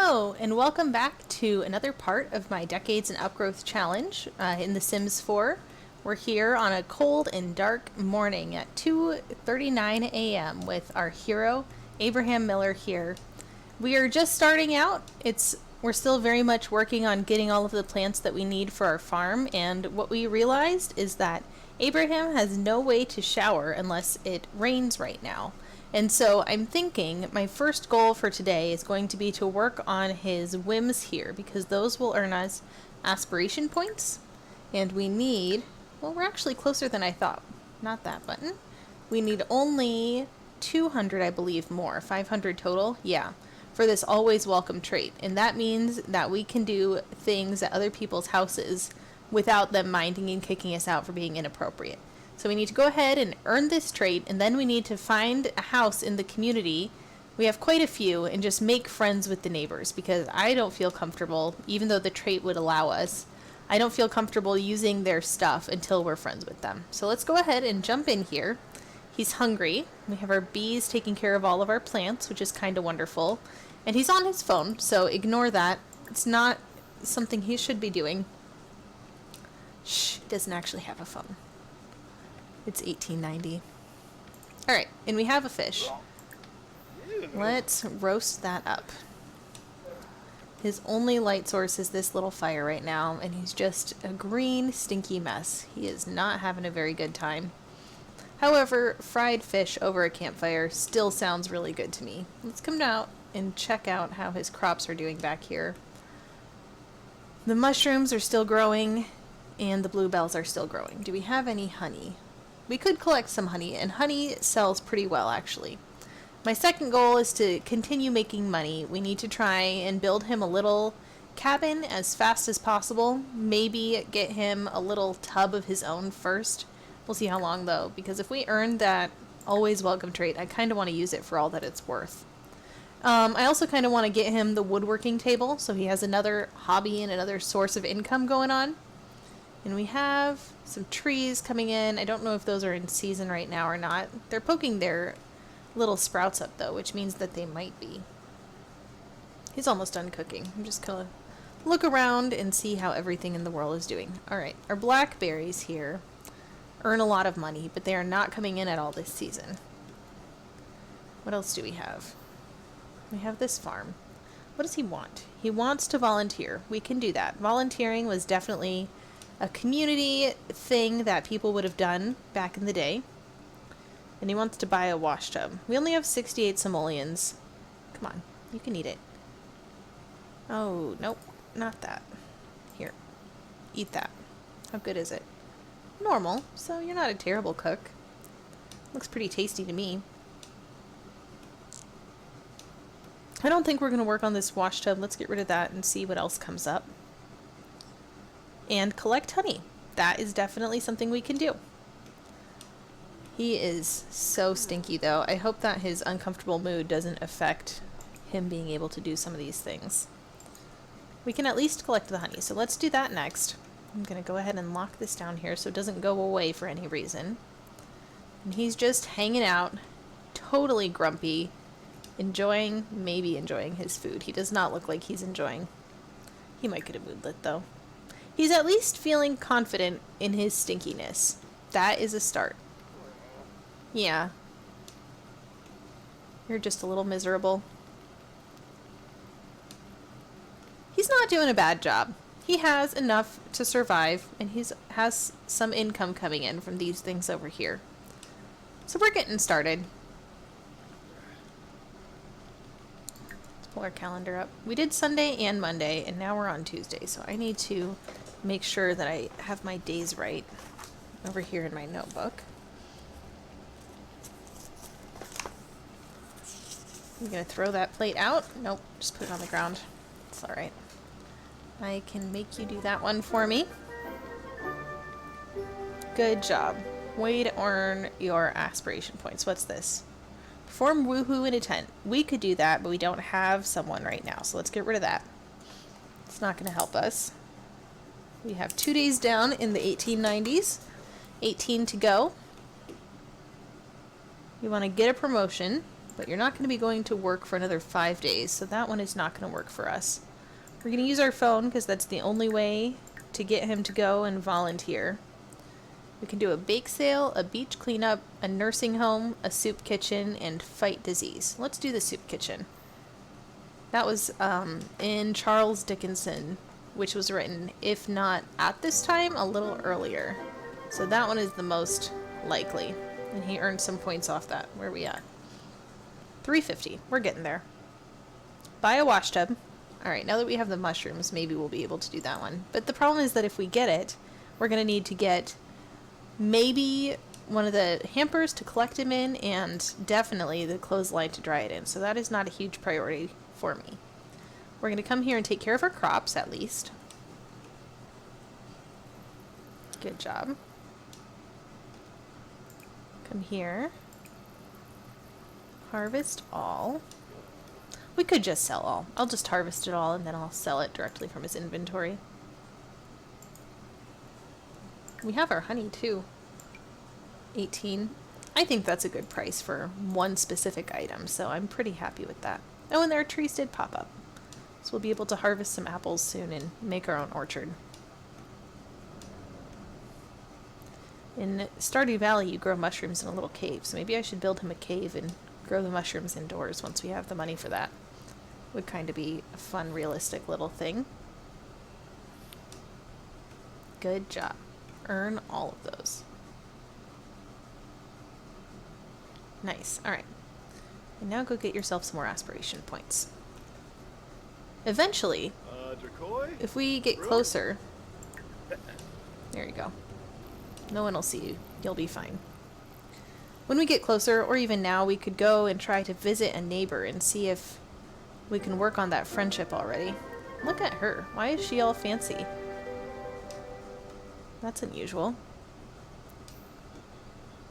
Hello, and welcome back to another part of my Decades in Upgrowth challenge in The Sims 4. We're here on a cold and dark morning at 2:39 a.m. with our hero, Abraham Miller here. We are just starting out. We're still very much working on getting all of the plants that we need for our farm, and what we realized is that Abraham has no way to shower unless it rains right now. And so I'm thinking my first goal for today is going to be to work on his whims here, because those will earn us aspiration points. And we need, well, we're actually closer than I thought. Not that button. We need only 200, I believe, more. 500 total? Yeah. For this always welcome trait. And that means that we can do things at other people's houses without them minding and kicking us out for being inappropriate. So we need to go ahead and earn this trait, and then we need to find a house in the community. We have quite a few, and just make friends with the neighbors, because I don't feel comfortable, even though the trait would allow us, I don't feel comfortable using their stuff until we're friends with them. So let's go ahead and jump in here. He's hungry. We have our bees taking care of all of our plants, which is kind of wonderful. And he's on his phone, so ignore that. It's not something he should be doing. Shh, he doesn't actually have a phone. It's 1890. Alright, and we have a fish. Let's roast that up. His only light source is this little fire right now, and he's just a green, stinky mess. He is not having a very good time. However, fried fish over a campfire still sounds really good to me. Let's come out and check out how his crops are doing back here. The mushrooms are still growing, and the bluebells are still growing. Do we have any honey? We could collect some honey, and honey sells pretty well, actually. My second goal is to continue making money. We need to try and build him a little cabin as fast as possible. Maybe get him a little tub of his own first. We'll see how long, though, because if we earn that always welcome trait, I kind of want to use it for all that it's worth. I also kind of want to get him the woodworking table, so he has another hobby and another source of income going on. And we have some trees coming in. I don't know if those are in season right now or not. They're poking their little sprouts up, though, which means that they might be. He's almost done cooking. I'm just going to look around and see how everything in the world is doing. Alright, our blackberries here earn a lot of money, but they are not coming in at all this season. What else do we have? We have this farm. What does he want? He wants to volunteer. We can do that. Volunteering was definitely a community thing that people would have done back in the day. And he wants to buy a wash tub. We only have 68 simoleons. Come on, you can eat it. Oh, nope, not that. Here, eat that. How good is it? Normal, so you're not a terrible cook. Looks pretty tasty to me. I don't think we're going to work on this wash tub. Let's get rid of that and see what else comes up. And collect honey. That is definitely something we can do. He is so stinky, though. I hope that his uncomfortable mood doesn't affect him being able to do some of these things. We can at least collect the honey, so let's do that next. I'm going to go ahead and lock this down here so it doesn't go away for any reason. And he's just hanging out, totally grumpy, maybe enjoying his food. He does not look like he's enjoying. He might get a moodlet, though. He's at least feeling confident in his stinkiness. That is a start. Yeah. You're just a little miserable. He's not doing a bad job. He has enough to survive, and he has some income coming in from these things over here. So we're getting started. Let's pull our calendar up. We did Sunday and Monday, and now we're on Tuesday, so I need to make sure that I have my days right over here in my notebook. I'm going to throw that plate out. Nope, just put it on the ground. It's alright. I can make you do that one for me. Good job. Way to earn your aspiration points. What's this? Perform woohoo in a tent. We could do that, but we don't have someone right now, so let's get rid of that. It's not going to help us. We have 2 days down in the 1890s. 18 to go. We want to get a promotion. But you're not going to be going to work for another 5 days, so that one is not going to work for us. We're going to use our phone because that's the only way to get him to go and volunteer. We can do a bake sale, a beach cleanup, a nursing home, a soup kitchen, and fight disease. Let's do the soup kitchen. That was in Charles Dickinson, which was written, if not at this time, a little earlier. So that one is the most likely. And he earned some points off that. Where are we at? 350. We're getting there. Buy a wash tub. Alright, now that we have the mushrooms, maybe we'll be able to do that one. But the problem is that if we get it, we're going to need to get maybe one of the hampers to collect him in, and definitely the clothesline to dry it in. So that is not a huge priority for me. We're going to come here and take care of our crops, at least. Good job. Come here. Harvest all. We could just sell all. I'll just harvest it all and then I'll sell it directly from his inventory. We have our honey too. 18. I think that's a good price for one specific item, so I'm pretty happy with that. Oh, and their trees did pop up. So we'll be able to harvest some apples soon and make our own orchard. In Stardew Valley, you grow mushrooms in a little cave, so maybe I should build him a cave and grow the mushrooms indoors once we have the money for that. Would kind of be a fun, realistic little thing. Good job. Earn all of those. Nice. Alright. And now go get yourself some more aspiration points. Eventually, if we get closer... There you go. No one will see you. You'll be fine. When we get closer, or even now, we could go and try to visit a neighbor and see if we can work on that friendship already. Look at her. Why is she all fancy? That's unusual.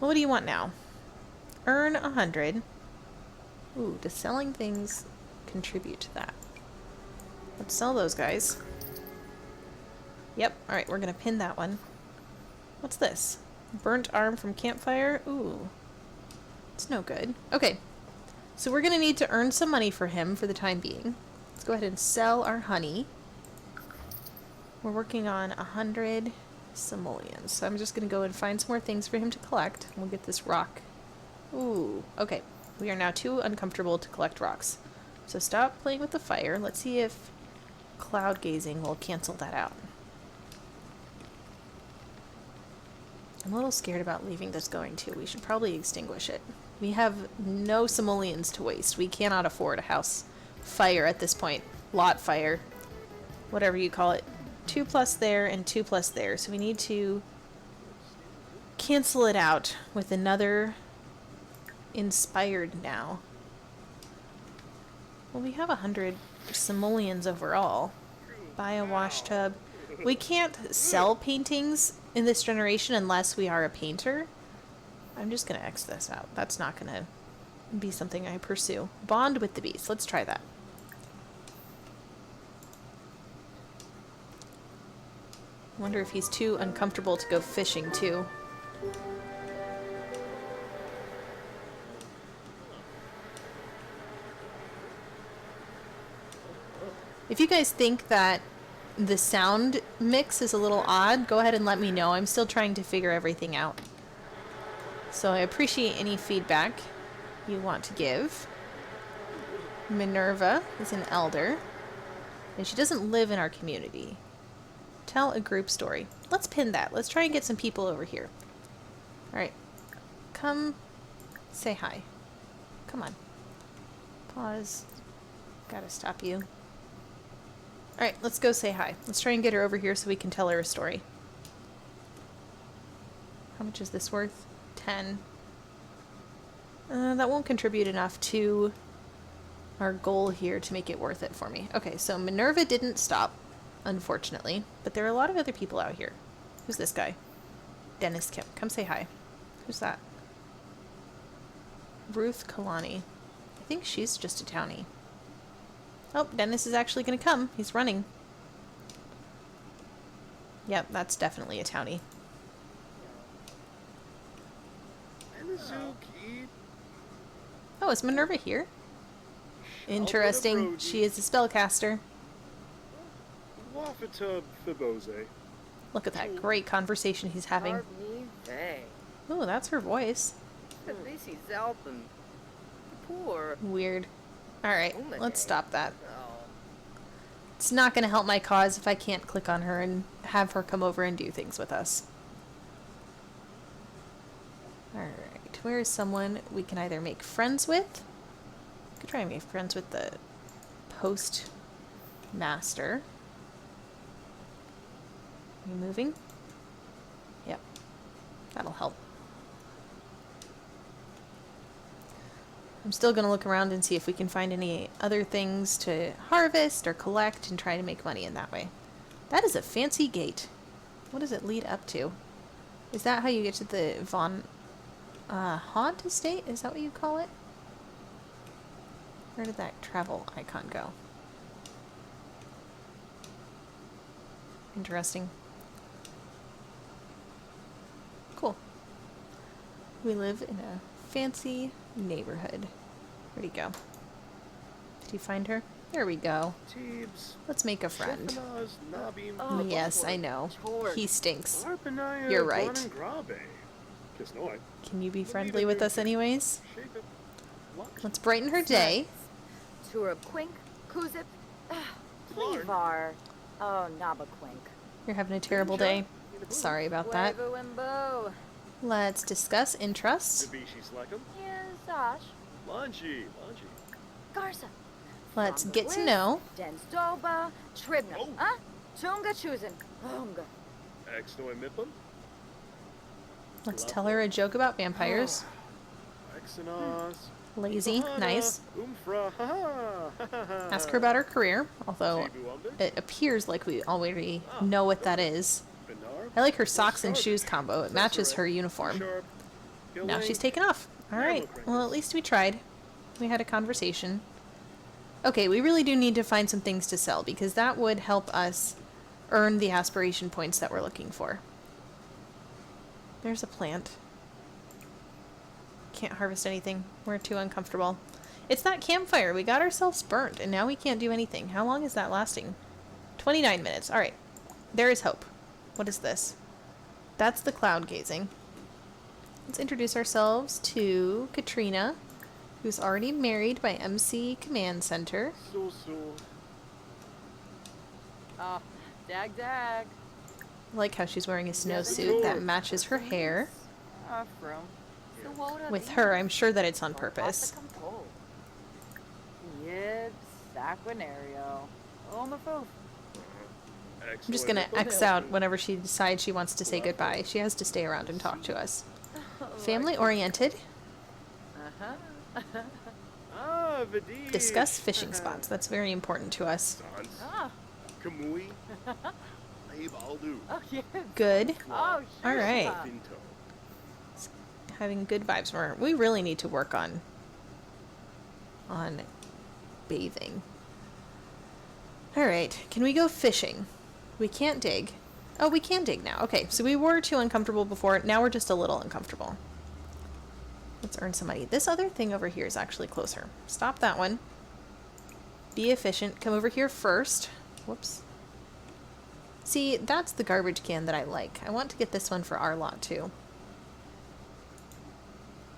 Well, what do you want now? Earn 100. Ooh, does selling things contribute to that? Let's sell those guys. Yep, alright, we're gonna pin that one. What's this? Burnt arm from campfire? Ooh. It's no good. Okay. So we're going to need to earn some money for him for the time being. Let's go ahead and sell our honey. We're working on 100 simoleons. So I'm just going to go and find some more things for him to collect. We'll get this rock. Ooh. Okay. We are now too uncomfortable to collect rocks. So stop playing with the fire. Let's see if cloud gazing will cancel that out. I'm a little scared about leaving this going too. We should probably extinguish it. We have no simoleons to waste. We cannot afford a house fire at this point. Lot fire. Whatever you call it. 2+ there and 2+ there. So we need to cancel it out with another inspired now. Well, we have 100 simoleons overall. Buy a wash tub. We can't sell paintings in this generation unless we are a painter. I'm just going to X this out. That's not going to be something I pursue. Bond with the beast. Let's try that. Wonder if he's too uncomfortable to go fishing too. If you guys think that the sound mix is a little odd, go ahead and let me know. I'm still trying to figure everything out. So I appreciate any feedback you want to give. Minerva is an elder, and she doesn't live in our community. Tell a group story. Let's pin that. Let's try and get some people over here. Alright. Come say hi. Come on. Pause. Gotta stop you. Alright, let's go say hi. Let's try and get her over here so we can tell her a story. How much is this worth? 10. That won't contribute enough to our goal here to make it worth it for me. Okay, so Minerva didn't stop, unfortunately, but there are a lot of other people out here. Who's this guy? Dennis Kim. Come say hi. Who's that? Ruth Kalani. I think she's just a townie. Oh, Dennis is actually going to come. He's running. Yep, that's definitely a townie. Oh, is Minerva here? Interesting. She is a spellcaster. Wafata Fibose. Look at that great conversation he's having. Oh, that's her voice. Poor. Weird. Alright, let's stop that. It's not going to help my cause if I can't click on her and have her come over and do things with us. Alright, where is someone we can either make friends with? Could try and make friends with the postmaster. Are you moving? Yep. That'll help. I'm still going to look around and see if we can find any other things to harvest or collect and try to make money in that way. That is a fancy gate. What does it lead up to? Is that how you get to the Von Haunt estate? Is that what you call it? Where did that travel icon go? Interesting. Cool. We live in a fancy neighborhood. Where'd he go? Did you find her? There we go. Let's make a friend. Yes, I know. He stinks. You're right. Can you be friendly with us anyways? Let's brighten her day. You're having a terrible day. Sorry about that. Let's discuss interests. Let's get to know. Let's tell her a joke about vampires. Lazy, nice. Ask her about her career, although it appears like we already know what that is. I like her socks and shoes combo. It matches her uniform. Now she's taken off. Alright, well at least we tried. We had a conversation. Okay, we really do need to find some things to sell, because that would help us earn the aspiration points that we're looking for. There's a plant. Can't harvest anything. We're too uncomfortable. It's that campfire. We got ourselves burnt, and now we can't do anything. How long is that lasting? 29 minutes. Alright. There is hope. What is this? That's the cloud gazing. Let's introduce ourselves to Katrina, who's already married by MC Command Center. Oh, dag. I like how she's wearing a snowsuit that matches her hair. With her, I'm sure that it's on purpose. I'm just gonna X out whenever she decides she wants to say goodbye. She has to stay around and talk to us. Family oriented. Discuss fishing spots. That's very important to us. Good. Alright. Having good vibes. We really need to work on bathing. Alright, can we go fishing? We can't dig. Oh, we can dig now. Okay, so we were too uncomfortable before. Now we're just a little uncomfortable. Let's earn some money. This other thing over here is actually closer. Stop that one. Be efficient. Come over here first. Whoops. See, that's the garbage can that I like. I want to get this one for our lot, too.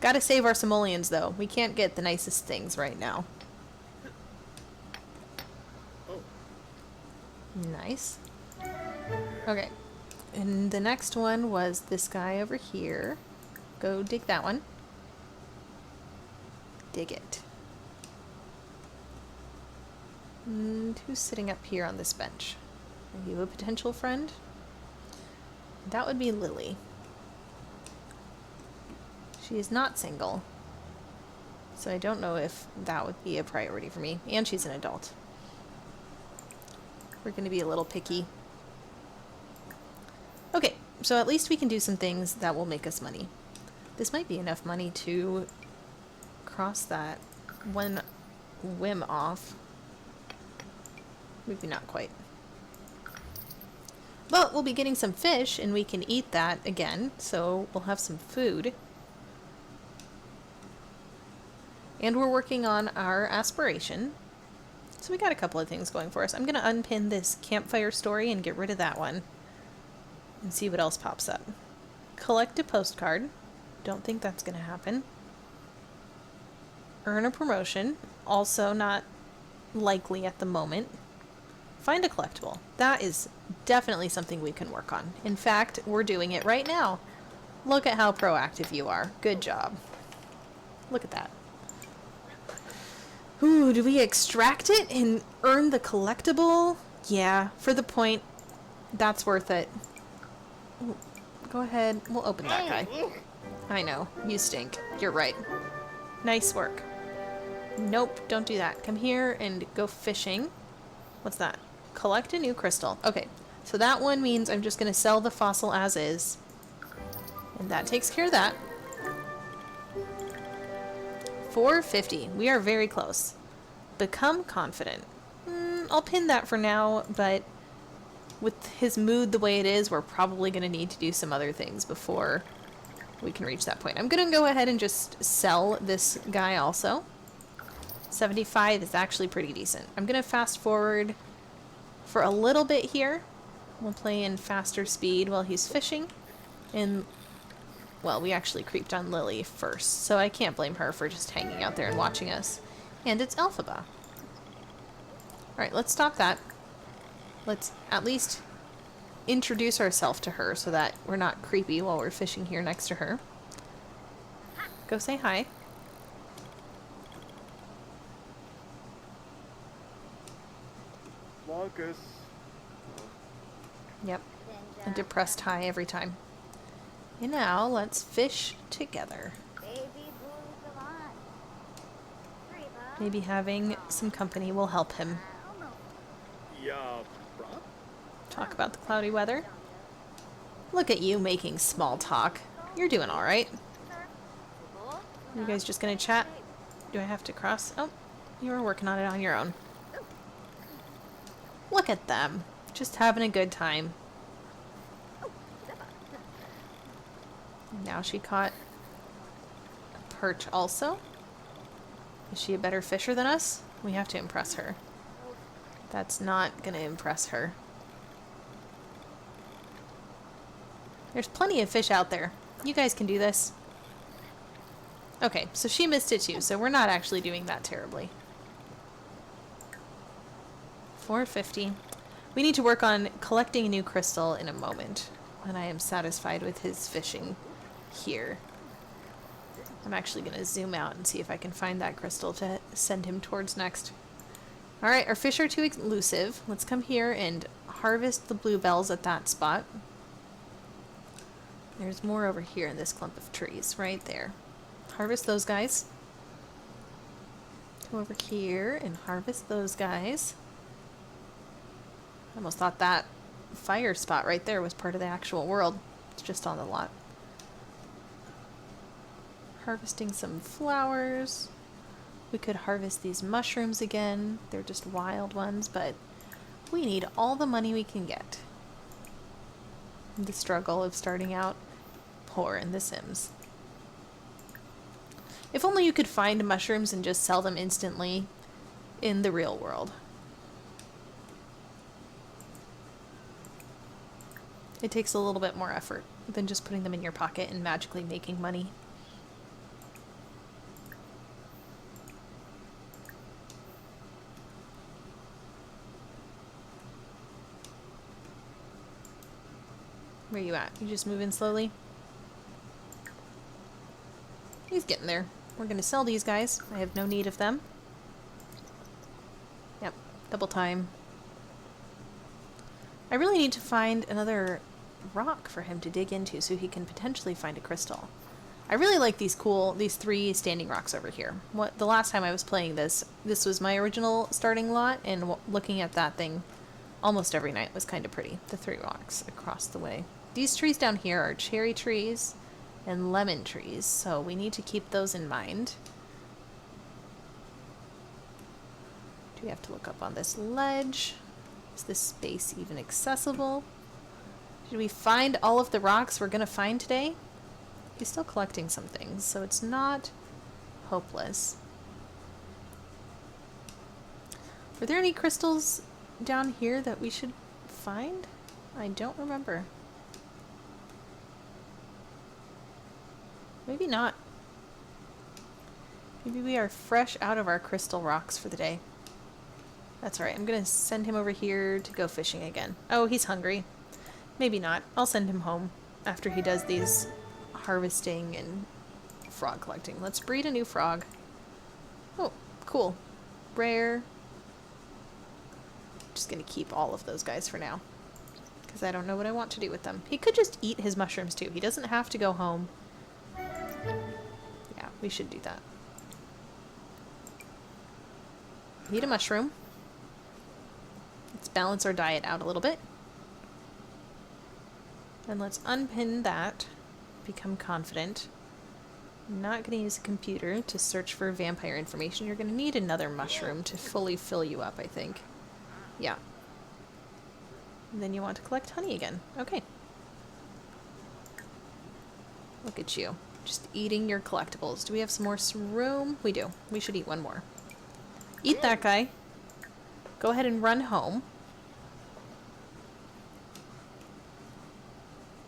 Gotta save our simoleons, though. We can't get the nicest things right now. Nice. Okay. And the next one was this guy over here. Go dig that one. Dig it. And who's sitting up here on this bench? Are you a potential friend? That would be Lily. She is not single. So I don't know if that would be a priority for me. And she's an adult. We're going to be a little picky. Okay, so at least we can do some things that will make us money. This might be enough money to cross that one whim off. Maybe not quite. But we'll be getting some fish, and we can eat that again, so we'll have some food. And we're working on our aspiration. So we got a couple of things going for us. I'm going to unpin this campfire story and get rid of that one. And see what else pops up. Collect a postcard. Don't think that's going to happen. Earn a promotion. Also not likely at the moment. Find a collectible. That is definitely something we can work on. In fact, we're doing it right now. Look at how proactive you are. Good job. Look at that. Ooh, do we extract it and earn the collectible? Yeah, for the point, that's worth it. Ooh, go ahead. We'll open that guy. I know. You stink. You're right. Nice work. Nope, don't do that. Come here and go fishing. What's that? Collect a new crystal. Okay, so that one means I'm just going to sell the fossil as is. And that takes care of that. 450. We are very close. Become confident. I'll pin that for now, but with his mood the way it is, we're probably going to need to do some other things before we can reach that point. I'm going to go ahead and just sell this guy also. 75 is actually pretty decent. I'm going to fast forward for a little bit here. We'll play in faster speed while he's fishing. And, well, we actually creeped on Lily first, so I can't blame her for just hanging out there and watching us. And it's Elphaba. Alright, let's stop that. Let's at least introduce ourselves to her so that we're not creepy while we're fishing here next to her. Go say hi. Marcus. Yep. A depressed hi every time. And now let's fish together. Maybe having some company will help him. Yeah, bruh. Talk about the cloudy weather. Look at you making small talk. You're doing alright. You guys just gonna chat? Do I have to cross? Oh, you were working on it on your own. Look at them. Just having a good time. Now she caught a perch also. Is she a better fisher than us? We have to impress her. That's not gonna impress her. There's plenty of fish out there. You guys can do this. Okay, so she missed it too, so we're not actually doing that terribly. 450. We need to work on collecting a new crystal in a moment, when I am satisfied with his fishing here. I'm actually going to zoom out and see if I can find that crystal to send him towards next. Alright, our fish are too elusive. Let's come here and harvest the bluebells at that spot. There's more over here in this clump of trees, right there. Harvest those guys. Come over here and harvest those guys. I almost thought that fire spot right there was part of the actual world. It's just on the lot. Harvesting some flowers. We could harvest these mushrooms again. They're just wild ones, but we need all the money we can get. The struggle of starting out poor in The Sims. If only you could find mushrooms and just sell them instantly in the real world. It takes a little bit more effort than just putting them in your pocket and magically making money. Where you at? You just moving slowly? He's getting there. We're gonna sell these guys. I have no need of them. Yep, double time. I really need to find another rock for him to dig into so he can potentially find a crystal. I really like these three standing rocks over here. The last time I was playing this was my original starting lot, and looking at that thing almost every night was kind of pretty. The three rocks across the way. These trees down here are cherry trees and lemon trees, so we need to keep those in mind. Do we have to look up on this ledge? Is this space even accessible? Did we find all of the rocks we're gonna find today? He's still collecting some things, so it's not hopeless. Were there any crystals down here that we should find? I don't remember. Maybe not. Maybe we are fresh out of our crystal rocks for the day. That's alright. I'm gonna send him over here to go fishing again. Oh, he's hungry. Maybe not. I'll send him home after he does these harvesting and frog collecting. Let's breed a new frog. Oh, cool. Rare. Just gonna keep all of those guys for now, because I don't know what I want to do with them. He could just eat his mushrooms too. He doesn't have to go home. Yeah, we should do that. Eat a mushroom. Let's balance our diet out a little bit. And let's unpin that. Become confident. I'm not going to use a computer to search for vampire information. You're going to need another mushroom to fully fill you up, I think. Yeah. And then you want to collect honey again. Okay. Look at you. Just eating your collectibles. Do we have some more room? We do. We should eat one more. Eat that guy. Go ahead and run home.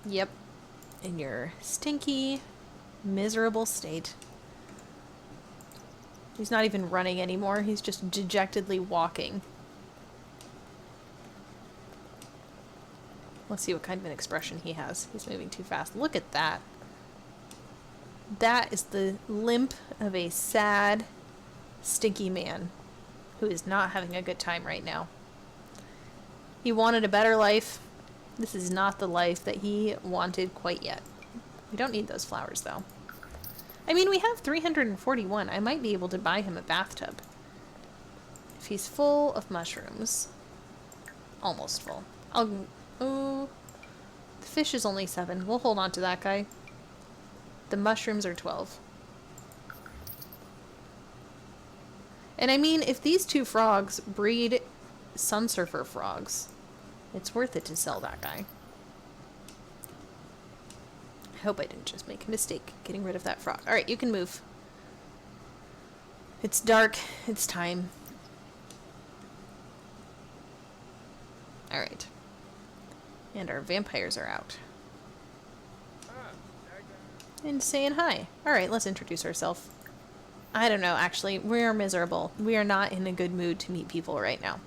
Yep. In your stinky, miserable state. He's not even running anymore. He's just dejectedly walking. Let's see what kind of an expression he has. He's moving too fast. Look at that. That is the limp of a sad, stinky man who is not having a good time right now. He wanted a better life. This is not the life that he wanted quite yet. We don't need those flowers, though. I mean, we have 341. I might be able to buy him a bathtub. If he's full of mushrooms. Almost full. Oh, the fish is only 7. We'll hold on to that guy. The mushrooms are 12. And I mean, if these two frogs breed sunsurfer frogs, it's worth it to sell that guy. I hope I didn't just make a mistake getting rid of that frog. Alright, you can move. It's dark. It's time. Alright. And our vampires are out. And saying hi. Alright, let's introduce ourselves. I don't know, actually. We are miserable. We are not in a good mood to meet people right now.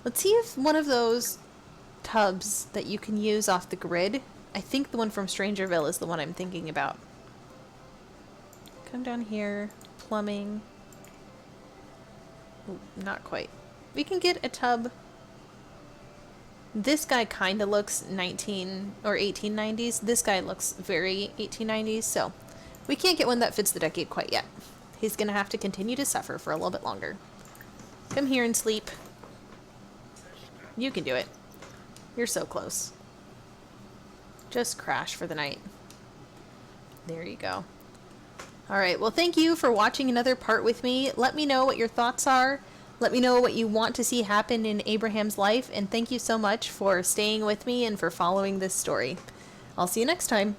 Let's see if one of those tubs that you can use off the grid, I think the one from Strangerville is the one I'm thinking about. Come down here. Plumbing. Ooh, not quite. We can get a tub. This guy kind of looks 19 or 1890s. This guy looks very 1890s, so we can't get one that fits the decade quite yet. He's going to have to continue to suffer for a little bit longer. Come here and sleep. You can do it. You're so close. Just crash for the night. There you go. Alright, well thank you for watching another part with me. Let me know what your thoughts are. Let me know what you want to see happen in Abraham's life, and thank you so much for staying with me and for following this story. I'll see you next time.